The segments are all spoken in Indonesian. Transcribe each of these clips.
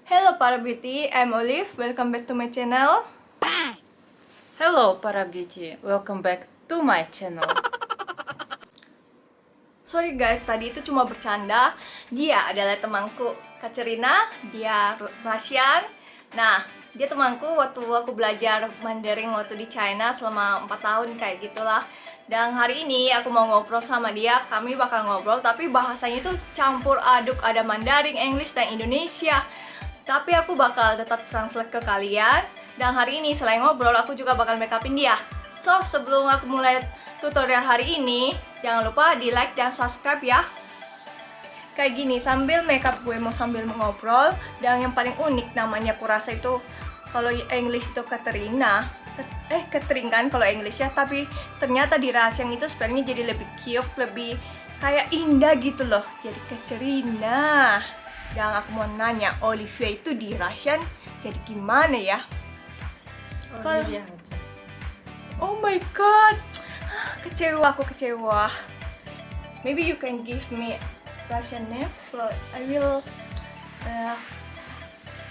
Hello para beauty, I'm Olive. Welcome back to my channel. Hello para beauty, welcome back to my channel. Sorry guys, tadi itu cuma bercanda. Dia adalah temanku, Katerina. Dia Russian. Nah, dia temanku waktu aku belajar Mandarin waktu di China selama 4 tahun kayak gitulah. Dan hari ini aku mau ngobrol sama dia. Kami bakal ngobrol, tapi bahasanya itu campur aduk, ada Mandarin, English, dan Indonesia. Tapi aku bakal tetap translate ke kalian. Dan hari ini selain ngobrol, aku juga bakal make upin dia. So, sebelum aku mulai tutorial hari ini, jangan lupa di like dan subscribe ya. Kayak gini, sambil make up gue mau sambil ngobrol. Dan yang paling unik namanya aku rasa itu, kalau English itu Katerina, Catherine kan kalau English ya, tapi ternyata di Russian itu spellnya jadi lebih cute, lebih kayak indah gitu loh. Jadi Katerina. Dan aku mau nanya, Olivia itu di Russian jadi gimana ya? Olivia aja. Oh my god, kecewa, aku kecewa. Maybe you can give me Russian name, so I will.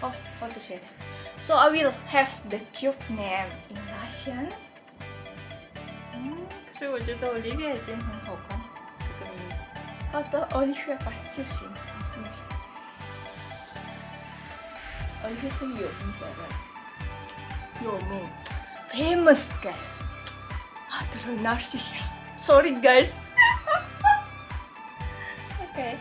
How to say that? So I will have the cute name in Russian. 可是我觉得 Olivia 已经很好看，这个名字。好的 Olivia 吧就行，没事。Olivia 是有名的人，有名，famous guys. Terlalu narsis ya. Sorry guys. Oke,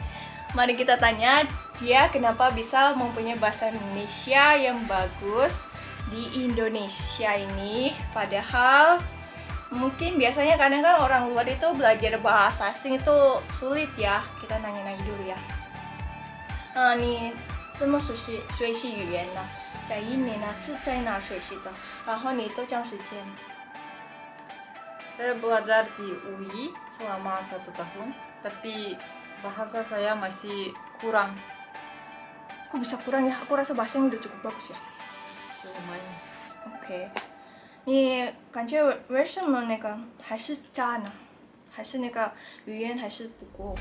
mari kita tanya dia kenapa bisa mempunyai bahasa Indonesia yang bagus di Indonesia ini. Padahal mungkin biasanya kadang kan orang luar itu belajar bahasa asing itu sulit ya. Kita nanya-nanya dulu ya. Nih, 怎么学习语言呢？在一年呢是在哪学习的？然后你多长时间？ Saya belajar di UI selama 1 tahun, tapi bahasa saya masih kurang. Kok bisa kurang ya? Aku rasa bahasanya udah cukup bagus ya. Lumayan. OK，你感觉为什么那个还是渣呢？还是那个语言还是不够？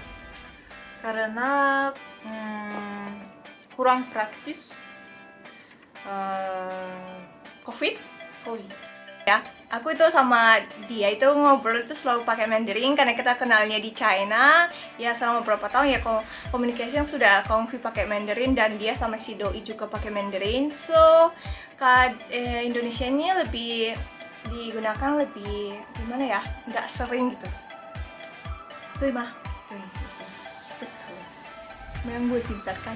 Karena kurang praktis. COVID COVID. ya. Aku itu sama dia itu ngobrol itu selalu pakai Mandarin karena kita kenalnya di China ya selama beberapa tahun ya komunikasi yang sudah kongsi pakai Mandarin dan dia sama si doi juga pakai Mandarin. So Indonesia ini lebih digunakan lebih gimana ya, nggak sering gitu. Tuh mah betul memang gue pintar kan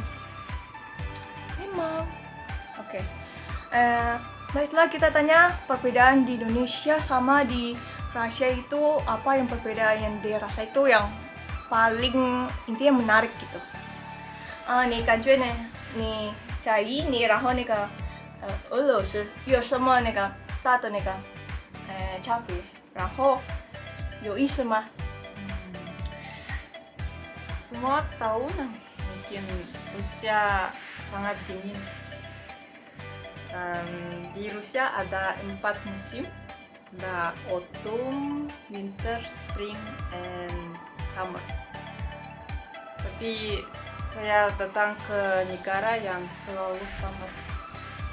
memang. Oke. Baiklah, kita tanya perbedaan di Indonesia sama di Rusia itu apa yang perbedaan yang dirasa itu yang paling intinya menarik gitu. 你感觉呢？你在一年，然后那个俄罗斯有什么那个大的那个差别？然后有意思吗？ Semua tahu mungkin Rusia sangat dingin. Di Rusia ada 4 musim, ada autumn, winter, spring, and summer. Tapi saya datang ke negara yang selalu summer.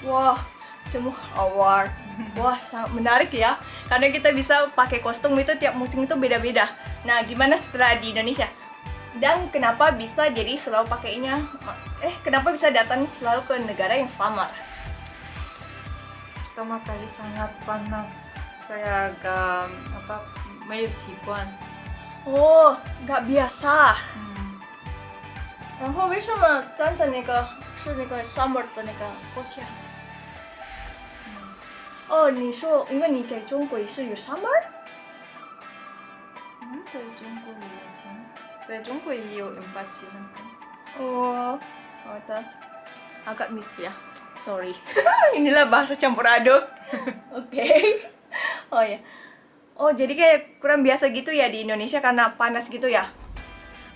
Wah, cemu award. Wah, sangat menarik ya. Karena kita bisa pakai kostum itu tiap musim itu beda-beda. Nah, gimana setelah di Indonesia? Dan kenapa bisa jadi selalu pakainya? Kenapa bisa datang selalu ke negara yang summer? Pertama kali sangat panas. Saya agak mayusikuan. Oh, nggak biasa. 然后为什么站在那个是那个 summer 的那个国家？哦，你说因为你在中国也是有 summer？ 在中国也有 summer， 在中国也有 4 season kan？ Oh, ada agak mit ya. Sorry. Inilah bahasa campur aduk. Oke. Oh ya. Oh, jadi kayak kurang biasa gitu ya di Indonesia karena panas gitu ya.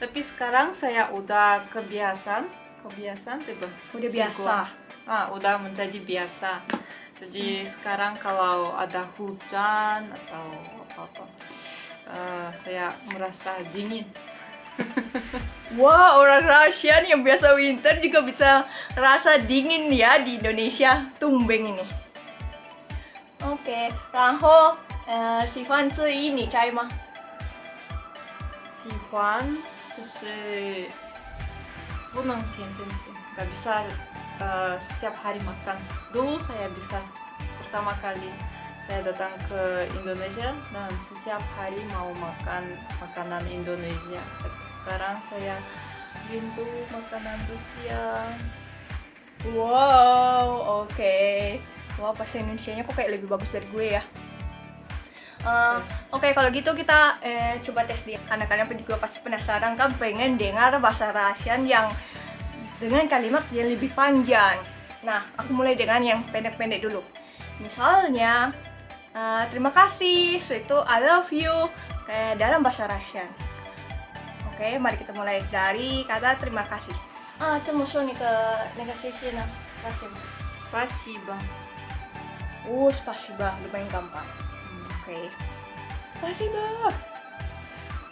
Tapi sekarang saya udah kebiasaan tiba. Udah biasa. Udah menjadi biasa. Jadi sekarang kalau ada hujan atau apa-apa, saya merasa dingin. Wah, orang Russian yang biasa winter juga bisa rasa dingin ya di Indonesia. Tumbeng ini. Oke, 然后喜欢吃印尼菜吗？喜欢，可是不能天天吃，nggak bisa setiap hari makan. Dulu saya bisa, pertama kali saya datang ke Indonesia dan setiap hari mau makan makanan Indonesia. Tapi sekarang saya rindu makanan Rusia. Wow, oke. Wah, bahasa Indonesianya kok kayak lebih bagus dari gue ya. Oke, kalau gitu kita coba tes dia. Karena kalian juga pasti penasaran kan, pengen dengar bahasa Russian yang dengan kalimat yang lebih panjang. Nah, aku mulai dengan yang pendek-pendek dulu. Misalnya, terima kasih, so itu I love you, kayak dalam bahasa Russian. Oke, mari kita mulai dari kata terima kasih. 这么说那个谢谢呢？Russian. Spasibo. Oh, spasibo, lumayan gampang. Oke. Spasibo.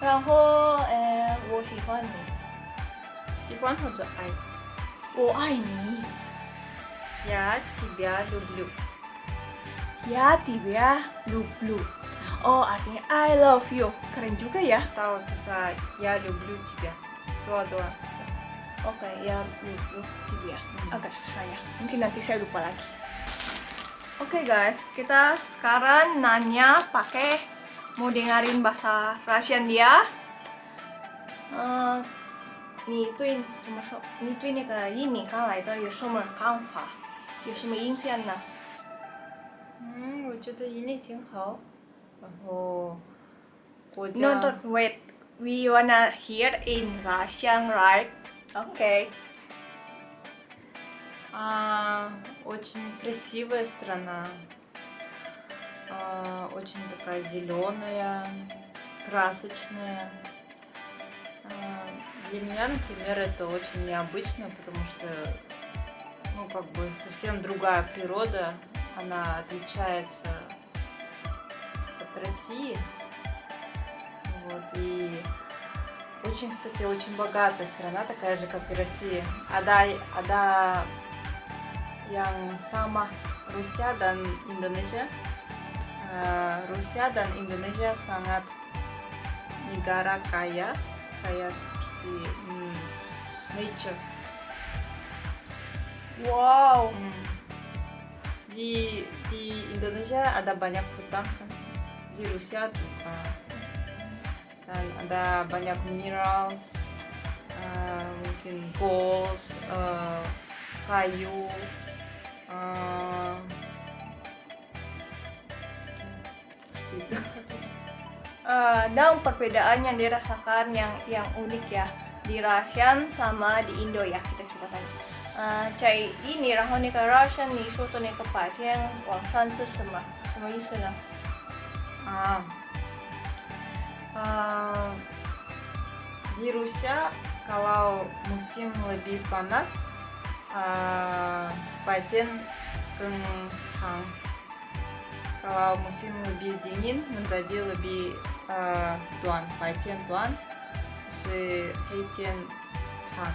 然后我喜欢你， Sipan hojo ai. 我爱你。 Ya, тебя люблю. Ya, тебя люблю. Oh, artinya I love you. Keren juga ya. Tahu bisa ya люблю тебя. Dua-dua bisa. Oke, ya люблю тебя. Agak susah ya. Mungkin nanti saya lupa lagi. Oke guys, kita sekarang nanya pakai mau dengerin bahasa Russian dia. 你对怎么说？你对那个印尼刚来的有什么看法？有什么印象呢？我觉得印尼挺好。然后国 No, 家 don't wait. We wanna hear in Russian, right? Okay. Очень красивая страна. Очень такая зеленая, красочная. Для меня, например, это очень необычно, потому что, ну, как бы совсем другая природа. Она отличается от России. Вот, и очень, кстати, очень богатая страна, такая же, как и Россия. Ada yang sama Rusia dan Indonesia. Rusia dan Indonesia sangat negara kaya seperti nature. Wow. Di Indonesia ada banyak hutan kan, di Rusia juga, dan ada banyak minerals, mungkin gold, kayu, seperti itu. Dan perbedaan yang dirasakan yang unik ya di Russian sama di Indo ya, kita coba tanya. 在印尼，然后那个 Russian 你说的那个白天晚上是什么意思呢？ Di Rusia kalau musim lebih panas, paiten kencang. Kalau musim lebih dingin menjadi lebih tuan, paiten tuan,是黑天长。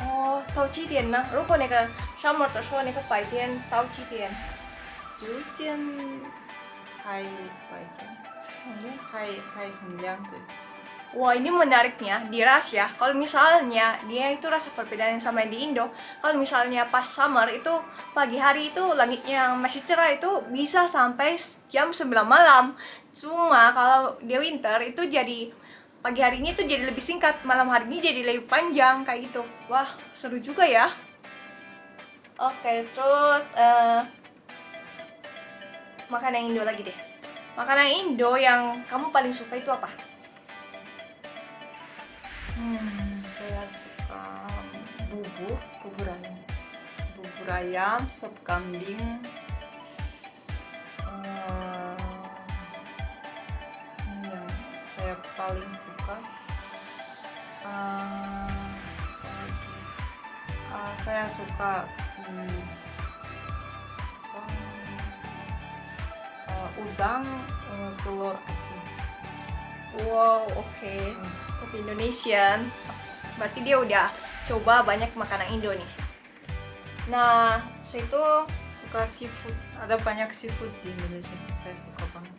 哦，到几点呢？如果那个 summer 的时候，那个白天到几点？ 9点还白天，还很亮，对。 Wah, ini menariknya di Rusia. Kalau misalnya dia itu rasa perbedaan yang sama di Indo. Kalau misalnya pas summer itu pagi hari itu langitnya masih cerah itu bisa sampai jam 9 malam. Cuma kalau dia winter itu jadi pagi harinya itu jadi lebih singkat, malam harinya jadi lebih panjang kayak gitu. Wah, seru juga ya. Oke, terus makanan Indo lagi deh. Makanan Indo yang kamu paling suka itu apa? Saya suka bubur ayam, sop kambing. Ini yang saya paling suka. Saya suka udang telur asin. Wow, oke. Cukup Indonesian. berarti dia udah coba banyak makanan Indo nih. Nah, itu Suka seafood. Ada banyak seafood di Indonesia. Saya suka banget.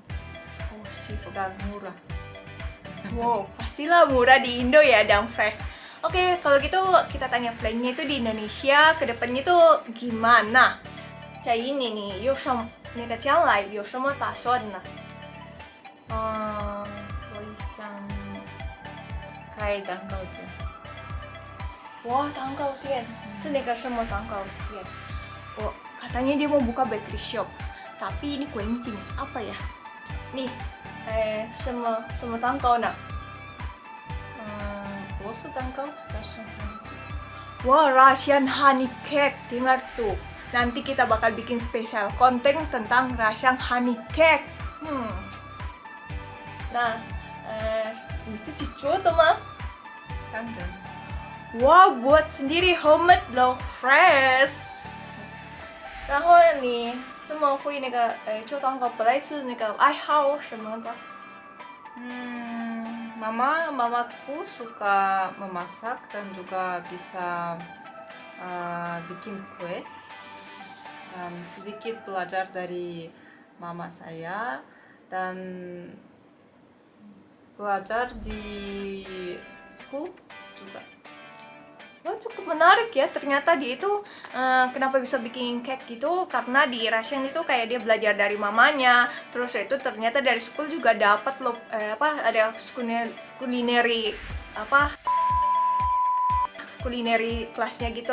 oh seafood. Dan murah. Wow, pastilah murah di Indo ya dan fresh. Oke, kalau gitu kita tanya plannya itu di Indonesia ke depannya tuh gimana? ini nih, 那个将来有什么打算呢？我想开蛋糕店。哇，蛋糕店是那个什么蛋糕店？katanya dia mau buka bakery shop. Tapi ini kuenya jenis apa ya? Nih, semua蛋糕呢？螺丝蛋糕，Russian honey cake. Wah, Russian honey cake, dengar tuh. Nanti kita bakal bikin spesial konten tentang Russian honey cake. Nah, bisa cucu tuh mah. 当然。 Wah, buat sendiri homemade loh, fresh. 然后你这么会那个做蛋糕，本来是那个爱好什么的？ Mamaku suka memasak dan juga bisa bikin kue. Dan sedikit belajar dari mama saya dan belajar di school juga. Wah, cukup menarik ya. Ternyata dia itu kenapa bisa bikin cake gitu, karena di Russian itu kayak dia belajar dari mamanya. Terus itu ternyata dari school juga dapat loh ada kulineri kulineri kelasnya gitu.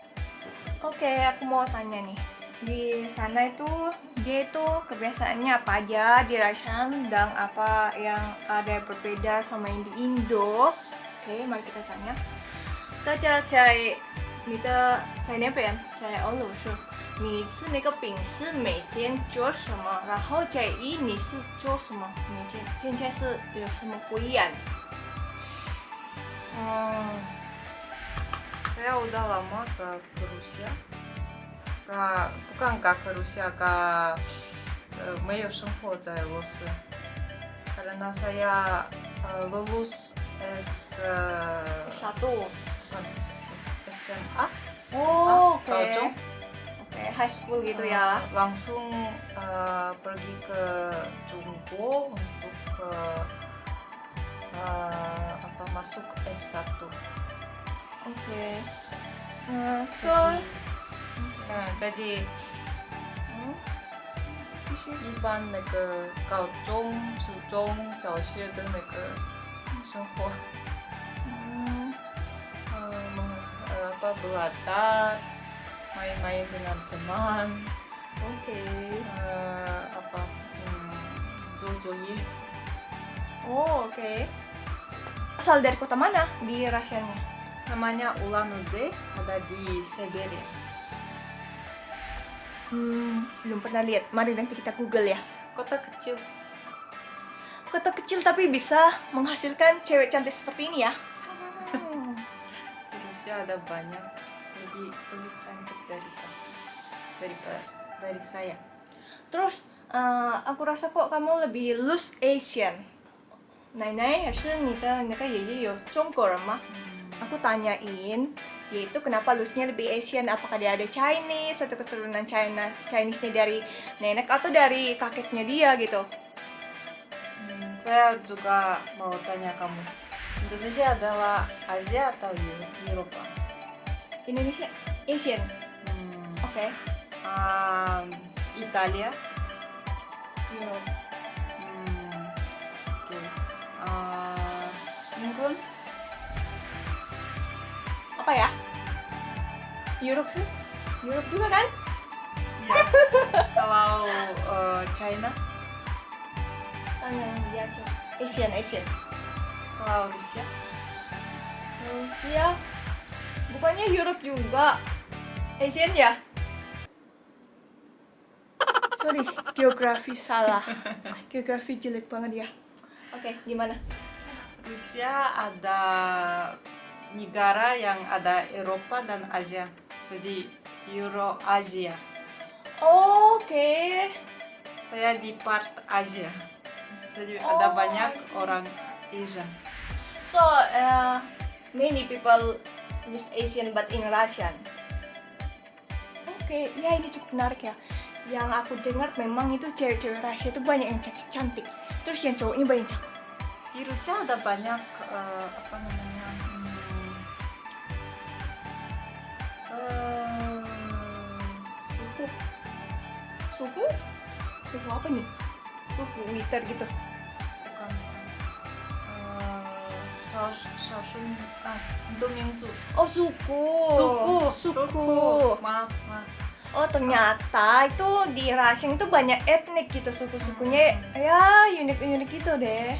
Oke, aku mau tanya nih. Di sana itu dia itu kebiasaannya apa aja di Russian dan apa yang ada berbeda sama yang di Indo? Oke, mari kita tanya. 大家你的在那边在俄罗斯，你吃那个饼是每天做什么？然后在印尼是做什么？每天现在是有什么不一样？ Saya udah lama ke Rusia. Bukan ke Rusia,没有生活在俄罗斯. Karena saya lulus Satu. SMA. Oh, oke. Gaojong. Oke, high school gitu ya. Langsung pergi ke Jungko untuk masuk S1. Oke. So, jadi一般那个高中、初中小学的那个生活，belajar, main-main dengan teman, oke. Jojoye. Oh, oke. Asal dari kota mana di Rusianya? Namanya Ulan-Ude, ada di Siberia. Belum pernah lihat. Mari nanti kita Google ya. Kota kecil. Kota kecil tapi bisa menghasilkan cewek cantik seperti ini ya. Di Rusia ada banyak lebih cantik dari saya. Terus aku rasa kok kamu lebih loose Asian. 奶奶还是你的那个爷爷有中国人吗？ Aku tanyain dia itu kenapa loose-nya lebih Asian, apakah dia ada Chinese atau keturunan Chinese-nya dari nenek atau dari kakeknya dia gitu. Saya juga mau tanya kamu, Indonesia adalah Asia atau Eropa? Indonesia Asian. Oke. Italia? Europe. Oke. England? Apa ya? Europe sih? Europe juga kan? Ya. Kalau China? Ya, Asian. Kalau Rusia? Rusia? Bukannya Europe juga? Asian ya? Sorry, geografi salah. Geografi jelek banget ya. Oke, gimana? Rusia ada negara yang ada Eropa dan Asia, jadi Euro-Asia. Oke. Saya di part Asia, jadi ada banyak orang Asian. So, many people Lost Asian but in Russian. Oke, ya ini cukup menarik ya. Yang aku dengar memang itu cewek-cewek Rusia itu banyak yang cantik, terus yang cowoknya banyak cakep. Di Rusia ada banyak apa namanya suku Suku? Suku apa nih? Suku militer gitu. bukan Shaoshun Domingzu Oh, suku. Suku. maaf Oh, ternyata itu di Rusia itu banyak etnik gitu, suku-sukunya ya unik-unik gitu deh.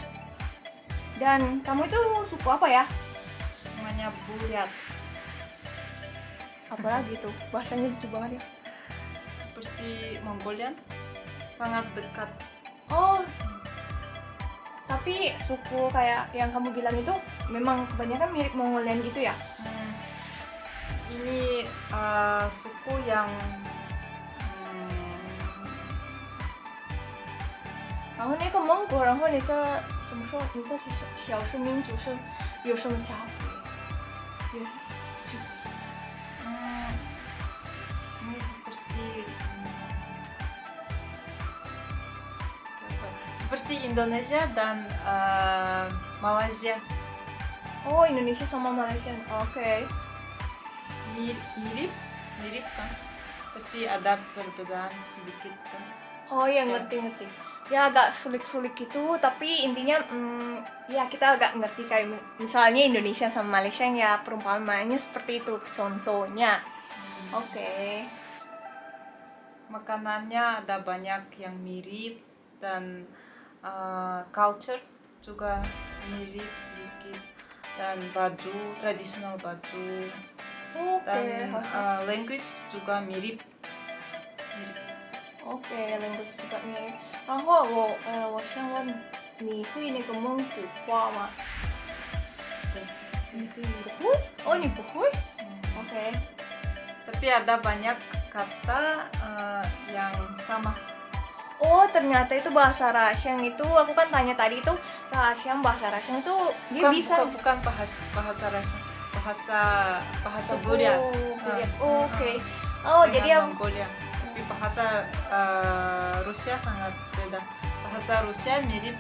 Dan kamu itu suku apa ya? namanya Buryat, Apalagi tuh, bahasanya lucu banget ya. seperti Mongolian, sangat dekat. Oh, tapi suku kayak yang kamu bilang itu memang kebanyakan mirip Mongolian gitu ya? Ini suku yang 然后那个蒙古，然后那个怎么说？你的少数民族是有什么差别？有就 ini seperti seperti Indonesia dan Malaysia, Oh, Indonesia sama Malaysia. Oke. mirip kan, tapi ada perbedaan sedikit kan. Oh ya, Ya. ngerti. Ya agak sulit-sulit gitu, tapi intinya ya kita agak ngerti kayak misalnya Indonesia sama Malaysia ya perumpamaannya seperti itu contohnya. Oke. Makanannya ada banyak yang mirip dan culture juga mirip sedikit, dan baju tradisional baju dan Oke. language juga mirip. OK，language 是个mirip。然后我想问，你会那个蒙古话吗？你不会？哦，你不会？OK。 Tapi ada banyak kata yang sama. Oh, ternyata itu bahasa Russian itu, aku kan tanya tadi itu Russian, bahasa Russian itu dia bisa bukan bahasa Rusia, bahasa suku Buryat. Buryat. Oh, oke. Oh, Dengan jadi yang Mongolia. Tapi bahasa Rusia sangat beda. Bahasa Rusia mirip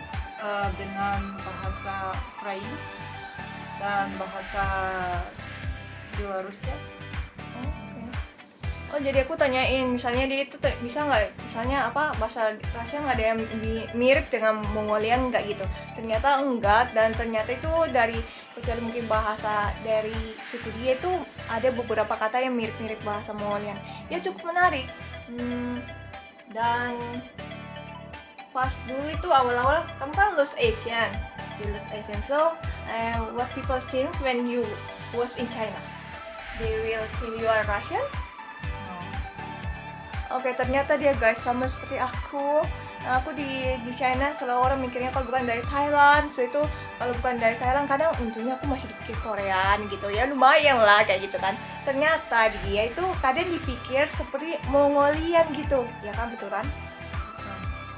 dengan bahasa Ukraina dan bahasa Belarusia. Oh, jadi aku tanyain, misalnya dia itu bisa nggak, misalnya apa bahasa Rusia nggak ada yang mirip dengan Mongolian nggak gitu? Ternyata enggak, dan ternyata itu dari kecuali mungkin bahasa dari suku dia itu ada beberapa kata yang mirip-mirip bahasa Mongolian. Ya cukup menarik. Dan pas dulu itu awal-awal kamu kan Lost Asian, So what people change when you was in China? They will think you are Russian? Oke, ternyata dia guys sama seperti aku. Nah, aku di China selalu orang mikirnya kalau bukan dari Thailand. So itu kalau bukan dari Thailand kadang untungnya aku masih dipikir Korean gitu ya, lumayan lah kayak gitu kan. Ternyata dia itu kadang dipikir seperti Mongolian gitu. Ya kan, betul kan?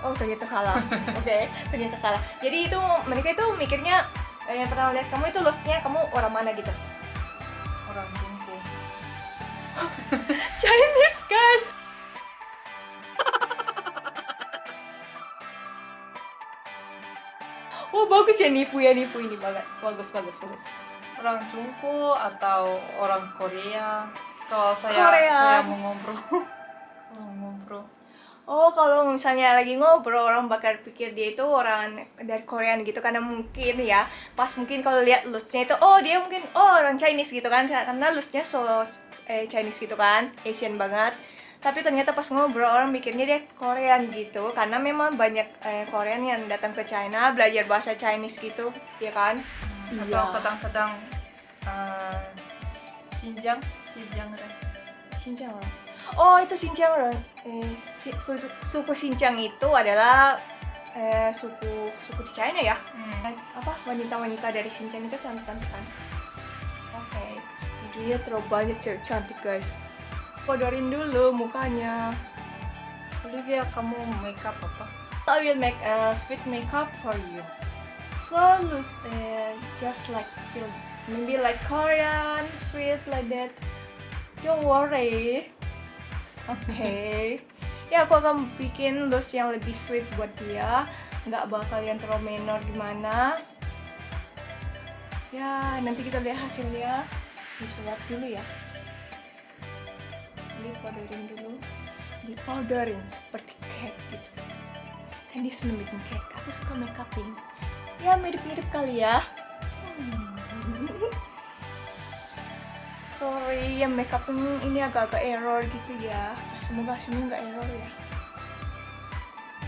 Oh, ternyata salah. Oke, ternyata salah. Jadi itu mereka itu mikirnya yang pertama lihat kamu itu lostnya kamu orang mana gitu. Orang Tiongkok. Chinese guys. Oh, bagus ya nipu ini banget. Bagus. Orang Tiongkok atau orang Korea. Kalau Korea. saya mau ngobrol. Oh, kalau misalnya lagi ngobrol orang bakal pikir dia itu orang dari Korea gitu, karena mungkin ya pas mungkin kalau lihat looknya itu dia mungkin orang Chinese gitu kan, karena looknya Chinese gitu kan, Asian banget. Tapi ternyata pas ngobrol orang mikirnya dia Korean gitu, karena memang banyak Korean yang datang ke China belajar bahasa Chinese gitu, ya kan? Atau kadang-kadang Xinjiang. Xinjiang. Oh, itu Xinjiang. Suku Xinjiang itu adalah suku di China ya. Apa wanita-wanita dari Xinjiang itu cantik-cantik kan? Oke. Di dunia terlalu banyak cewek cantik guys. Kodorin dulu mukanya. Olivia, kamu makeup apa? I will make a sweet makeup for you. So just like feel maybe like Korean, sweet like that. Don't worry. Oke. Ya, aku akan bikin loose yang lebih sweet buat dia. Nggak bakal yang terlalu minor gimana. Ya, nanti kita lihat hasilnya. Disulap dulu ya. Dipowderin dulu. Dipowderin seperti cake gitu. Kan dia seneng bikin cake. Aku suka make upin. Ya, mirip-mirip kali ya. Sorry, yang makeup ini agak-agak error gitu ya. Semoga hasilnya nggak error ya.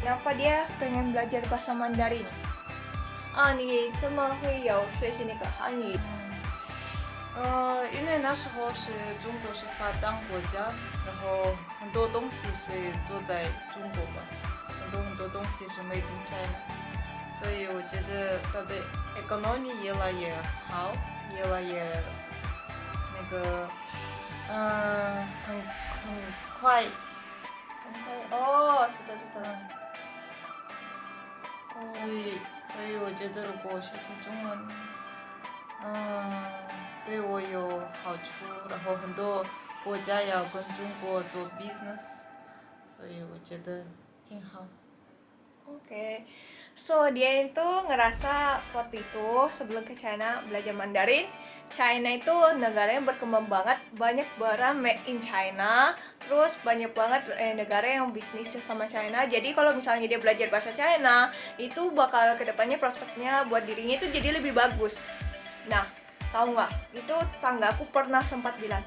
Kenapa dia pengen belajar bahasa Mandarin? Ah, 你这么会有学习那个汉语？因为那时候是中国是发展国家，然后很多东西是做在中国吧，很多东西是 made in China，所以我觉得它的 economy 越来越好，越来越那个，很快，哦，知道知道。所以我觉得如果学习中文，对我有好处，然后很多国家要跟中国做 business，所以我觉得挺好。 Oke. So, dia itu ngerasa waktu itu sebelum ke China belajar Mandarin, China itu negara yang berkembang banget, banyak barang made in China, terus banyak banget negara yang bisnisnya sama China. Jadi kalau misalnya dia belajar bahasa China, itu bakal kedepannya prospeknya buat dirinya itu jadi lebih bagus. Nah, tahu nggak? Itu tanggaku pernah sempat bilang,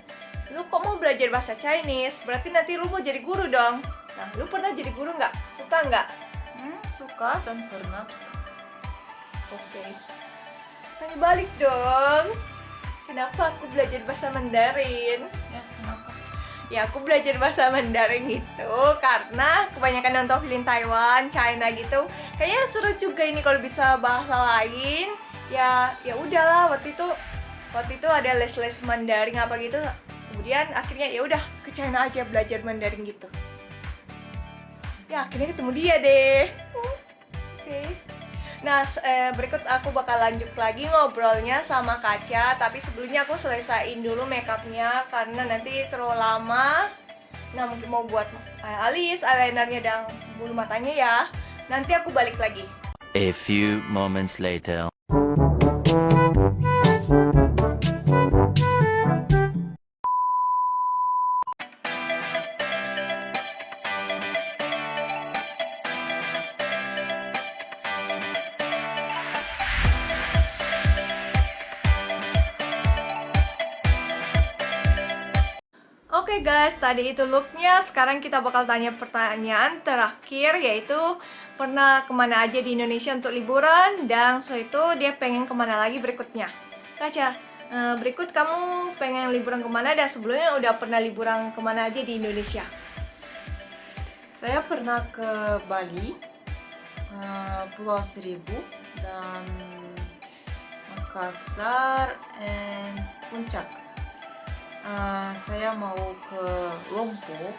lu kok mau belajar bahasa Chinese? Berarti nanti lu mau jadi guru dong. Nah, lu pernah jadi guru nggak? Suka nggak? Suka dan pernah. Oke. Tanya balik dong. Kenapa aku belajar bahasa Mandarin? Ya, kenapa? Ya, aku belajar bahasa Mandarin itu karena kebanyakan nonton film Taiwan, China gitu. Kayaknya seru juga ini kalau bisa bahasa lain. Ya udahlah, waktu itu ada les-les Mandarin apa gitu. Kemudian akhirnya ya udah ke China aja belajar Mandarin gitu. Ya akhirnya ketemu dia deh. Oke. Nah, berikut aku bakal lanjut lagi ngobrolnya sama Kaca. Tapi sebelumnya aku selesaiin dulu makeupnya karena nanti terlalu lama. Nah, mungkin mau buat alis, eyelinernya dan bulu matanya ya. Nanti aku balik lagi. A few moments later. Oke guys, tadi itu looknya. Sekarang kita bakal tanya pertanyaan terakhir, yaitu pernah kemana aja di Indonesia untuk liburan, dan setelah itu dia pengen kemana lagi berikutnya. Kaca, berikut kamu pengen liburan kemana dan sebelumnya udah pernah liburan kemana aja di Indonesia? Saya pernah ke Bali, Pulau Seribu, dan Makassar, and Puncak. Saya mau ke Lombok,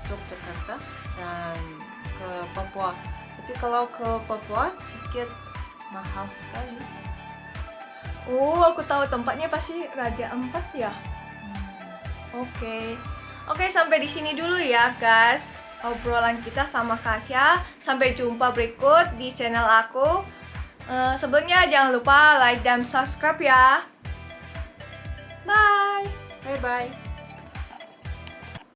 Yogyakarta, dan ke Papua. Tapi kalau ke Papua tiket mahal sekali. Oh, aku tahu tempatnya pasti Raja Ampat ya. Oke, sampai di sini dulu ya guys obrolan kita sama Kaca. Sampai jumpa berikut di channel aku. Sebelumnya jangan lupa like dan subscribe ya. Bye. Bye bye.